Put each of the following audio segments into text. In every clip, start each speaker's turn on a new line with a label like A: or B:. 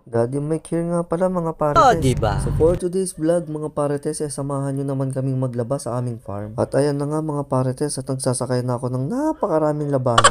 A: Daddy Mike here nga pala mga
B: Oh,
A: parites.
B: diba?
A: So for today's vlog mga parites, samahan nyo naman kaming maglaba sa aming farm. At ayan na nga mga parites at nagsasakay na ako ng napakaraming labahin.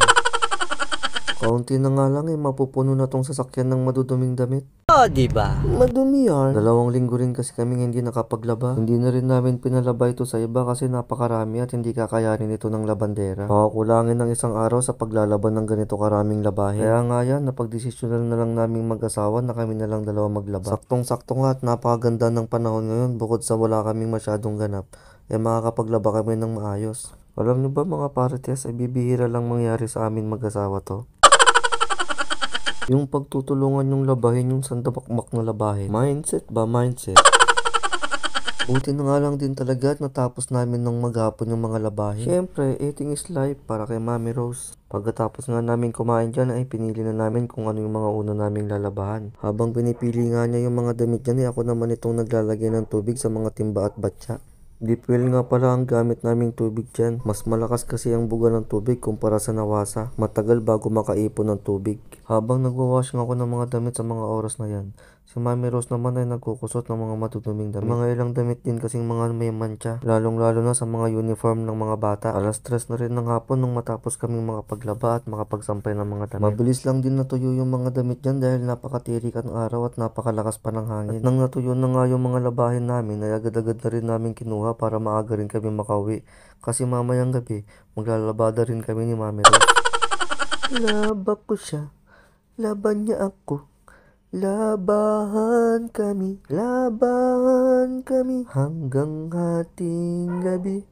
A: Kaunti na nga lang mapupuno na tong sasakyan ng maduduming damit.
B: Oh, diba?
A: Madumi yan. 2 linggo rin kasi kaming hindi nakapaglaba. Hindi na rin namin pinalaba ito sa iba kasi napakarami at hindi kakayanin ito ng labandera. Makakulangin ng isang araw sa paglalaban ng ganito karaming labahin. Kaya nga yan, napagdesisyonan na lang naming mag-asawa na kami na lang dalawa maglaba. Saktong-sakto nga at napakaganda ng panahon ngayon bukod sa wala kaming masyadong ganap. Makakapaglaba kami ng maayos. Alam niyo ba mga parites, ay bibihira lang mangyari sa amin mag-asawa to. Yung pagtutulungan yung labahin yung sandabakbak na labahin. Mindset ba? Mindset. Buti na nga lang din talaga at natapos namin ng maghapon yung mga labahin. Siyempre, eating is life para kay Mami Rose. Pagkatapos nga namin kumain dyan ay pinili na namin kung ano yung mga una naming lalabahan. Habang pinipili nga niya yung mga damit dyan ako naman itong naglalagay ng tubig sa mga timba at batya. Deep well nga pala ang gamit naming tubig dyan. Mas malakas kasi ang buga ng tubig kumpara sa nawasa. Matagal bago makaipon ng tubig. Habang nagwawash nga ako ng mga damit sa mga oras na yan, si Mami Rose naman ay nagkukusot ng mga matutubing damit. Mga ilang damit din kasing mga may mancha, lalong-lalo na sa mga uniform ng mga bata. Alas 3 na rin ng hapon nung matapos kaming makapaglaba at makapagsampay ng mga damit. Mabilis lang din natuyo yung mga damit dyan dahil napakatirik ang araw at napakalakas pa ng hangin. At nang natuyo na nga yung mga labahin namin, ay agad-agad na rin namin kinuha para maaga rin kami makauwi. Kasi mamayang gabi, maglalabada rin kami ni Mami Rose. Laba ko siya, laban niya ako. Labahan kami hanggang hating gabi.